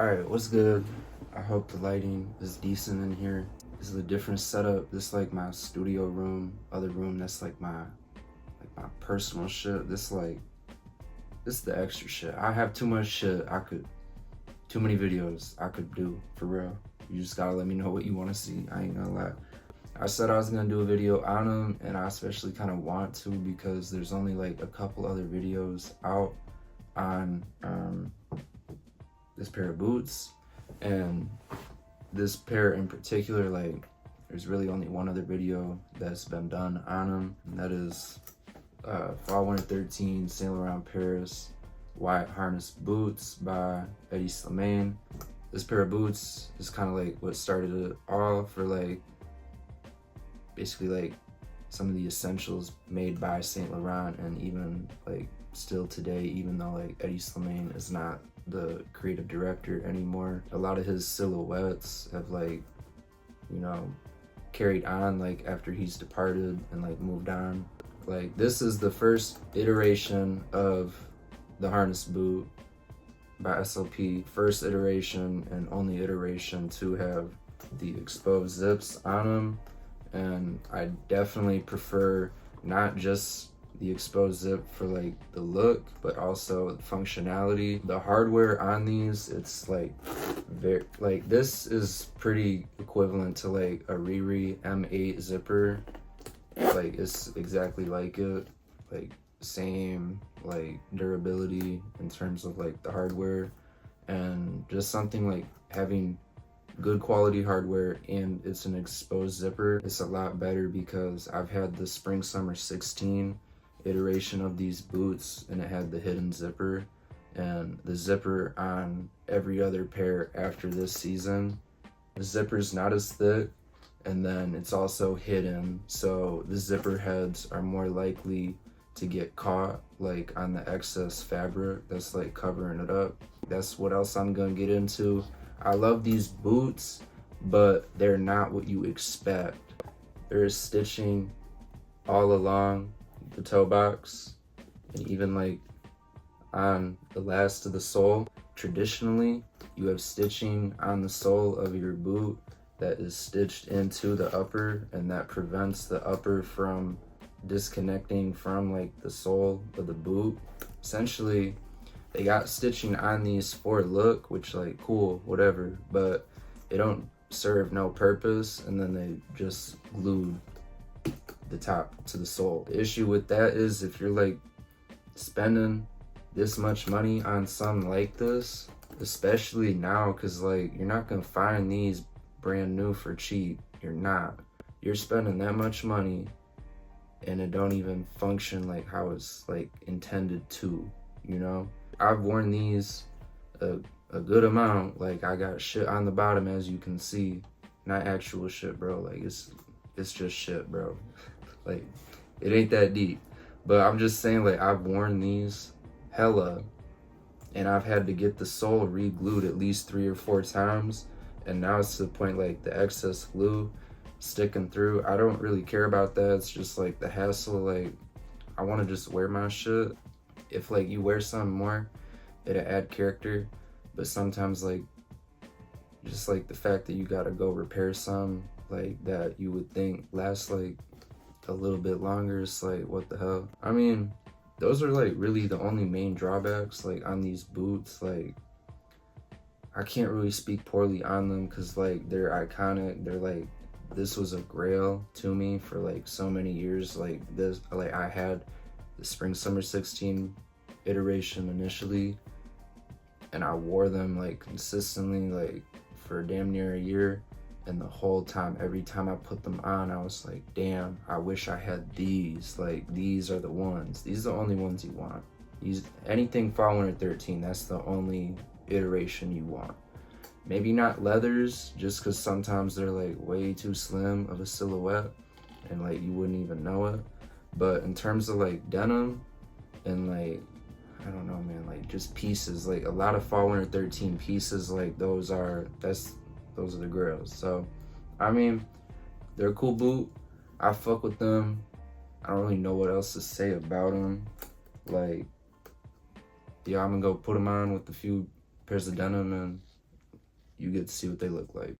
Alright, what's good? I hope the lighting is decent in here. This is a different setup. This is like my studio room. Other room that's like my personal shit. This is the extra shit. I have too much shit. Too many videos I could do, for real. You just gotta let me know what you wanna see. I ain't gonna lie. I said I was gonna do a video on them, and I especially kind of want to because there's only like a couple other videos out on this pair of boots, and this pair in particular, like there's really only one other video that's been done on them, and that is FW13 Saint Laurent Paris Wyatt harness boots by FW13. This pair of boots is kind of like what started it all for like basically like some of the essentials made by Saint Laurent, and even like still today, even though like FW13 is not the creative director anymore, a lot of his silhouettes have like, you know, carried on like after he's departed and like moved on. Like this is the first iteration of the harness boot by SLP, first iteration and only iteration to have the exposed zips on them, and I definitely prefer not just the exposed zip for like the look, but also the functionality. The hardware on these, it's like very, like this is pretty equivalent to like a Riri M8 zipper. Like it's exactly like it, like same like durability in terms of like the hardware, and just something like having good quality hardware and it's an exposed zipper. It's a lot better because I've had the spring summer 16 iteration of these boots and it had the hidden zipper, and the zipper on every other pair after this season, the zipper's not as thick, and then it's also hidden, so the zipper heads are more likely to get caught like on the excess fabric that's like covering it up. That's what else I'm gonna get into. I love these boots, but they're not what you expect. There is stitching all along the toe box, and even like on the last of the sole. Traditionally, you have stitching on the sole of your boot that is stitched into the upper, and that prevents the upper from disconnecting from like the sole of the boot. Essentially, they got stitching on these for look, which like cool, whatever, but it don't serve no purpose, and then they just glued the top to the sole. The issue with that is if you're like spending this much money on something like this, especially now, because like you're not gonna find these brand new for cheap. You're not. You're spending that much money and it don't even function like how it's like intended to, you know? I've worn these a good amount. Like I got shit on the bottom, as you can see. Not actual shit, bro. Like it's just shit, bro. Like it ain't that deep. But I'm just saying, like I've worn these hella, and I've had to get the sole re-glued at least 3 or 4 times, and now it's to the point like the excess glue sticking through. I don't really care about that. It's just like the hassle. Like I want to just wear my shit. If like you wear something more, it'll add character, but sometimes like just like the fact that you gotta go repair some like that you would think lasts like a little bit longer, it's like what the hell. I mean, those are like really the only main drawbacks like on these boots. Like I can't really speak poorly on them because like they're iconic. They're like, this was a grail to me for like so many years. Like this, like I had the spring summer 16 iteration initially, and I wore them like consistently like for damn near a year, and the whole time, every time I put them on, I was like, damn, I wish I had these. Like these are the ones. These are the only ones you want. Use anything fall winter 13, that's the only iteration you want. Maybe not leathers, just because sometimes they're like way too slim of a silhouette and like you wouldn't even know it. But in terms of like denim and like, I don't know, man, like just pieces, like a lot of fall winter 13 pieces, like those are the grails. So I mean, they're a cool boot. I fuck with them. I don't really know what else to say about them. Like, yeah, I'm gonna go put them on with a few pairs of denim, and you get to see what they look like.